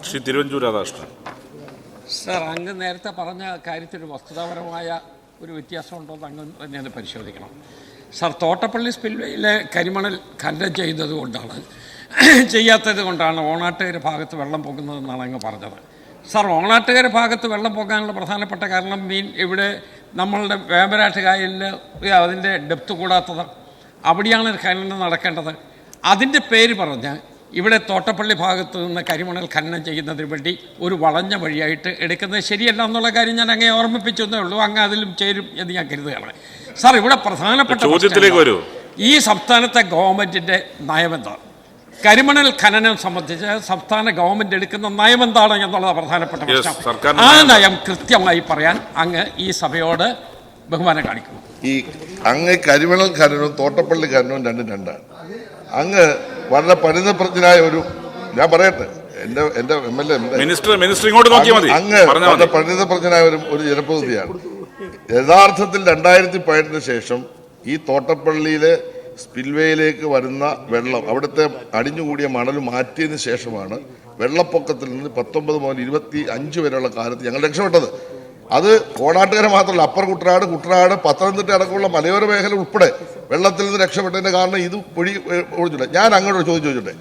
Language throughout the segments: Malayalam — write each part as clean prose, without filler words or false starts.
ശ്രീ തിരുവഞ്ചൂർ രാധാകൃഷ്ണൻ. സർ, അങ്ങ് നേരത്തെ പറഞ്ഞ കാര്യത്തിൽ വസ്തുതാപരമായ ഒരു വ്യത്യാസമുണ്ടോ എന്ന് അങ്ങ് തന്നെയാണ് പരിശോധിക്കണം. സർ, തോട്ടപ്പള്ളി സ്പിൽവേയിലെ കരിമണൽ ഖനനം ചെയ്യാത്തത് കൊണ്ടാണ് ഓണാട്ടുകര ഭാഗത്ത് വെള്ളം പോകുന്നതെന്നാണ് അങ്ങ് പറഞ്ഞത്. സർ, ഓണാട്ടുകര ഭാഗത്ത് വെള്ളം പോകാനുള്ള പ്രധാനപ്പെട്ട കാരണം ഇവിടെ നമ്മളുടെ വേമ്പനാട്ട് കായലിൽ അതിൻ്റെ ഡെപ്ത് കൂടാത്തത്, അവിടെയാണ് ഖനനം നടക്കേണ്ടത്. അതിൻ്റെ പേര് പറഞ്ഞ് ഇവിടെ തോട്ടപ്പള്ളി ഭാഗത്ത് നിന്ന് കരിമണൽ ഖനനം ചെയ്യുന്നതിന് വേണ്ടി ഒരു വളഞ്ഞ വഴിയായിട്ട് എടുക്കുന്നത് ശരിയല്ല എന്നുള്ള കാര്യം ഞാൻ അങ്ങേ ഓർമ്മിപ്പിച്ചെന്നേ ഉള്ളൂ. അങ്ങ് അതിലും ചേരും എന്ന് ഞാൻ കരുതുകയാണ്. സാർ, ഇവിടെ പ്രധാനപ്പെട്ട ഈ സംസ്ഥാനത്തെ ഗവൺമെൻറ്റിൻ്റെ നയമെന്താണ്? കരിമണൽ ഖനനം സംബന്ധിച്ച് സംസ്ഥാന ഗവൺമെൻറ് എടുക്കുന്ന നയമെന്താണ് എന്നുള്ളത് പ്രധാനപ്പെട്ട പ്രശ്നം. ആ നയം കൃത്യമായി പറയാൻ അങ്ങ് ഈ സഭയോട് ബഹുമാനം കാണിക്കുന്നു. ഈ അങ്ങ് കരിമണൽ ഖനനവും തോട്ടപ്പള്ളി ഖനനവും രണ്ടാണ്. അങ്ങ് വളരെ പരിണതപ്രജ്ഞനായ ഒരു, ഞാൻ പറയട്ടെ, എന്റെ MLA അങ്ങ് വളരെ പരിണതപ്രജ്ഞനായ ഒരു ജനപ്രതിനിധിയാണ്. യഥാർത്ഥത്തിൽ 2018 ശേഷം ഈ തോട്ടപ്പള്ളിയിലെ സ്പിൽവേയിലേക്ക് വരുന്ന വെള്ളം, അവിടുത്തെ അടിഞ്ഞുകൂടിയ മണൽ മാറ്റിയതിന് ശേഷമാണ് വെള്ളപ്പൊക്കത്തിൽ നിന്ന് 19 മുതൽ 25 വരെയുള്ള കാലത്ത് ഞങ്ങൾ രക്ഷപ്പെട്ടത്. അത് ഓണാട്ടുകര മാത്രമല്ല, അപ്പർ കുട്ടനാട്, പത്തനംതിട്ട അടക്കമുള്ള മലയോര മേഖല ഉൾപ്പെടെ വെള്ളത്തിൽ നിന്ന് രക്ഷപ്പെട്ടതിൻ്റെ കാരണം ഇത് പൊടി ഒഴിച്ചില്ല. ഞാൻ അങ്ങോട്ട് ചോദിച്ചോട്ടെ,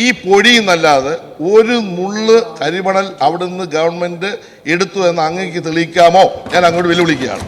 ഈ പൊടിയിൽ നിന്നല്ലാതെ ഒരു നുള്ള് കരിമണൽ അവിടുന്ന് ഗവൺമെൻറ് എടുത്തു എന്ന് അങ്ങേക്ക് തെളിയിക്കാമോ? ഞാൻ അങ്ങോട്ട് വെല്ലുവിളിക്കുകയാണ്.